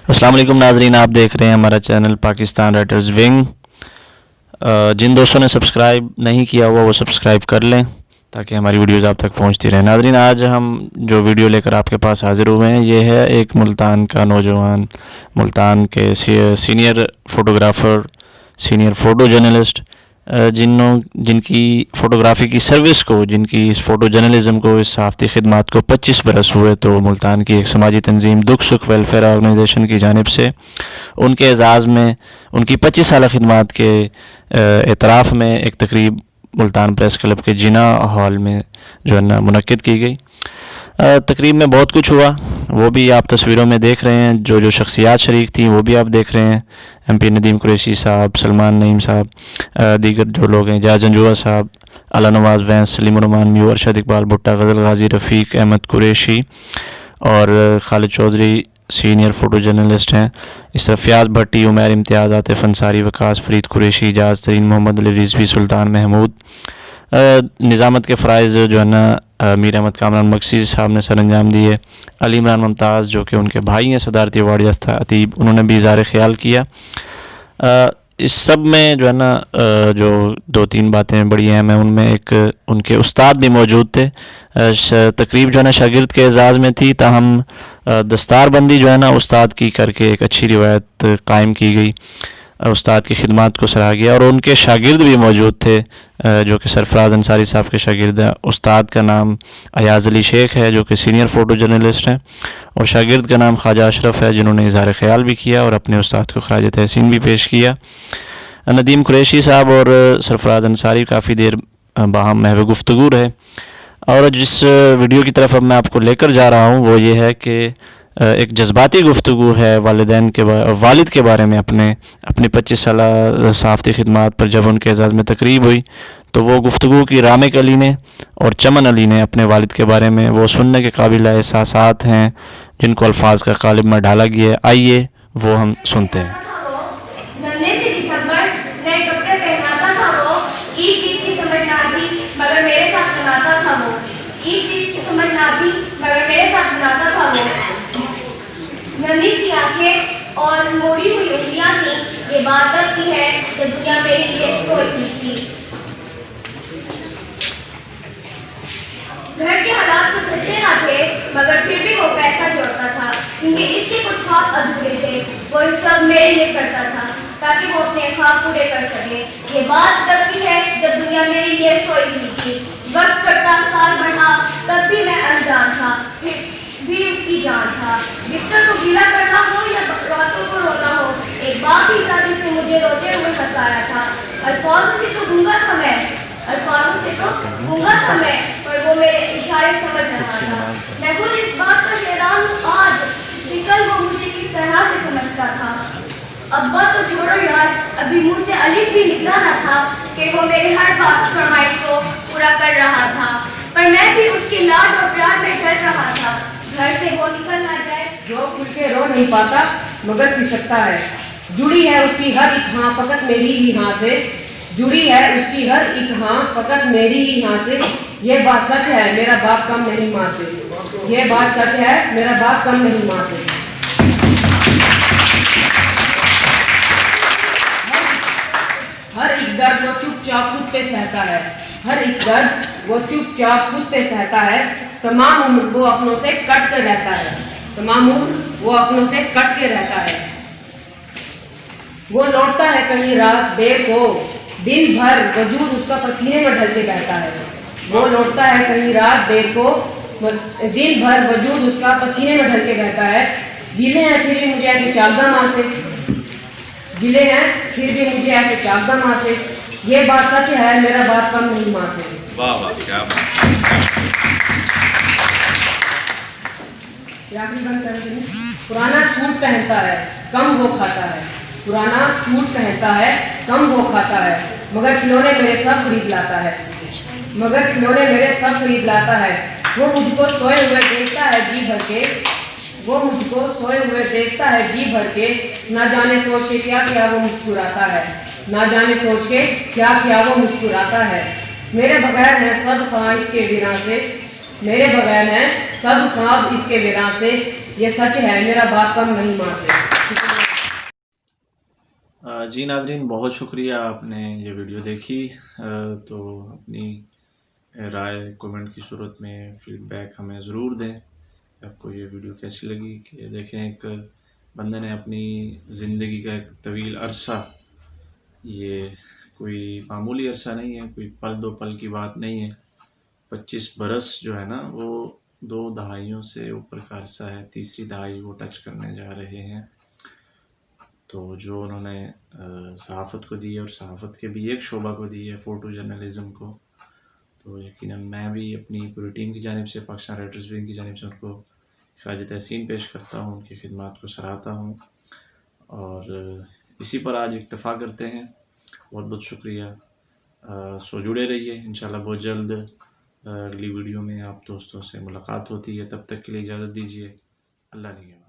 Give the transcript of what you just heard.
अस्सलाम वालेकुम नाजरीन, आप देख रहे हैं हमारा चैनल पाकिस्तान राइटर्स विंग। जिन दोस्तों ने सब्सक्राइब नहीं किया हुआ वो सब्सक्राइब कर लें ताकि हमारी वीडियोज़ आप तक पहुंचती रहें। नाजरीन, आज हम जो वीडियो लेकर आपके पास हाज़िर हुए हैं ये है एक मुल्तान का नौजवान, मुल्तान के senior photographer, senior photo journalist, जिनकी फ़ोटोग्राफ़ी की सर्विस को, जिनकी इस फ़ोटो जर्नलिज़म को, इस सहाफ़ती खिदमात को 25 बरस हुए, तो मुल्तान की एक समाजी तंजीम दुख सुख वेलफेयर ऑर्गेनाइजेशन की जानिब से उनके एज़ाज़ में उनकी 25 साल खिदमात के एतराफ़ में एक तकरीब मुल्तान प्रेस क्लब के जिना हॉल में जो है ना मुनक्किद की गई। तकरीब में बहुत कुछ हुआ, वो भी आप तस्वीरों में देख रहे हैं। जो शख्सियात शरीक थी वो भी आप देख रहे हैं। MP नदीम कुरैशी साहब, सलमान नईम साहब, दीगर जो लोग हैं, जाज अंजुआ साहब, अला नवाज़ वैंस, सलीम रहमान म्यू, अरशद इकबाल भुट्टा, गज़ल गाजी, रफ़ीक अहमद कुरैशी और Khalid Chaudhry senior photo journalist हैं। इस तरह फ़याज़ भट्टी, उमैर इम्तियाज़, आतिफ़ अंसारी, वकास फ़रीद कुरैशी, इजाज़ तरीन, मोहम्मद अली रिज़वी, सुल्तान महमूद, निज़ामत के फ़राइज़ जो है ना मीर अहमद कामरान मकसी साहब ने सर अंजाम दिए। अली इमरान मुमताज़ जो कि उनके भाई हैं, सदारती अवार्ड याफ्ता अतीब, उन्होंने भी इज़हार ख़याल किया। इस सब में जो है ना जो 2-3 बातें बड़ी अहम हैं, उनमें एक उनके उस्ताद भी मौजूद थे। तकरीब जो है ना शागिर्द के एज़ाज़ में थी, ताहम दस्तारबंदी जो है ना उस्ताद की करके एक अच्छी रिवायत कायम की गई। उस्ताद की खिदमत को सराहा गया और उनके शागिर्द भी मौजूद थे जो कि सरफराज अंसारी साहब के शागिर्द हैं। उस्ताद का नाम अयाज़ अली शेख है जो कि सीनियर फ़ोटो जर्नलिस्ट हैं, और शागिर्द का नाम ख्वाजा अशरफ है जिन्होंने इज़हार ख़याल भी किया और अपने उस्ताद को ख़राज तहसीन भी पेश किया। नदीम कुरैशी साहब और सरफराज अंसारी काफ़ी देर बाहम महव गुफ्तगू रहे। और जिस वीडियो की तरफ अब मैं आपको लेकर जा रहा हूँ वो ये है कि एक जज्बाती गुफ्तगू है वालिद के बारे में। अपनी 25 साल सहाफ़ती खिदमात पर जब उनके एज़ाज़ में तकरीब हुई तो वो गुफ्तगू की रामिक अली ने और चमन अली ने अपने वालिद के बारे में वो सुनने के काबिल एहसासात हैं जिनको अल्फाज का कालिब में ढाला गया है। आइए वो हम सुनते हैं। नन्ही सी आंखें और मोड़ी हुई उंगलियां थी। ये बात तब की है जब दुनिया मेरे लिए कोई थी। घर के हालात कुछ अच्छे ना थे, मगर फिर भी वो पैसा जोड़ता था क्योंकि इसके कुछ ख्वाब अधूरे थे। वो सब मेरे लिए करता था ताकि वो अपने ख्वाब पूरे कर सके। ये बात तब की है जब दुनिया मेरे लिए सोई हुई थी। वक्त कटता साल बढ़ा, तब भी मैं अनजान था, फिर भी उसकी जान था। बिस्तर को गीला करना हो या रातों को रोना हो, एक बाप ही दादी से मुझे रोते हुए हंसाया था। अल्फाजों से तो गूंगा था मैं, पर वो मेरे इशारे समझ रहा था। मैं खुद इस बात पर हैरान हूँ आज कि कल वो मुझे किस तरह से समझता था। अब्बा तो छोड़ो यार, अभी मुँह से अलिफ भी निकला न था कि वो मेरे हर बात फरमाइश को पूरा कर रहा था, पर मैं भी उसके लाड और प्यार में डर रहा था घर से वो निकल ना जाए। जो खुल के रो नहीं पाता मगर सिसकता है, जुड़ी है उसकी हर एक हाँ फकत मेरी ही हाँ से, जुड़ी है उसकी हर एक हाँ फकत मेरी ही हाँ से। ये बात सच है मेरा बाप कम नहीं माँ से, ये बात सच है मेरा बाप कम नहीं माँ से। हर एक दर्द वो चुपचाप खुद पे सहता है, हर एक दर्द वो चुपचाप खुद पे सहता है। तमाम उम्र वो अपनों से कट कर रहता है, तमाम उम्र वो अपनों से कट के रहता है। वो लौटता है कहीं रात देर को, दिन भर वजूद उसका पसीने में ढल के बहता है। वो लौटता है कहीं रात देर को, दिन भर वजूद उसका पसीने में ढल के बहता है। गिले हैं फिर भी मुझे ऐसे चालदा माँ से, गिले हैं फिर भी मुझे ऐसे चालदा माँ से। ये बात सच है मेरा बाप कम नहीं माँ से। वाह वाह, क्या पुराना सूट पहनता है कम वो खाता है, पुराना सूट पहनता है कम वो खाता है, मगर खिलौने मेरे सब खरीद लाता है, मगर खिलौने मेरे सब खरीद लाता है। वो मुझको सोए हुए देखता है जी भर के, वो मुझको सोए हुए देखता है जी भर के। ना जाने सोच के क्या क्या वो मुस्कुराता है, ना जाने सोच के क्या क्या वो मुस्कुराता है। मेरे बगैर है सब ख्वाब इसके बिना से, मेरे बगैर हैं सब ख्वाब इसके बिना से। ये सच है मेरा बाप कम नहीं माँ से। जी नाज़रीन, बहुत शुक्रिया आपने ये वीडियो देखी। तो अपनी राय कमेंट की सूरत में फ़ीडबैक हमें ज़रूर दें कि आपको ये वीडियो कैसी लगी। कि देखें, एक बंदे ने अपनी ज़िंदगी का एक तवील अरसा, ये कोई मामूली अरसा नहीं है, कोई पल दो पल की बात नहीं है। 25 बरस जो है ना, वो 2 दहाइयों से ऊपर का अरसा है, तीसरी दहाई वो टच करने जा रहे हैं। तो जो उन्होंने सहाफ़त को दी है, और सहाफ़त के भी एक शोबा को दी है, फ़ोटो जर्नलिज़म को, तो यकीनन मैं भी अपनी पूरी टीम की जानिब से, पाकिस्तान राइटर्स विंग की जानिब से उनको ख़राज तहसीन पेश करता हूँ, उनकी खिदमत को सराहता हूँ। और इसी पर आज इक्तफ़ा करते हैं। बहुत बहुत शुक्रिया। सो जुड़े रहिए, इंशाल्लाह बहुत जल्द अगली वीडियो में आप दोस्तों से मुलाकात होती है। तब तक के लिए इजाज़त दीजिए। अल्लाह निगहबान।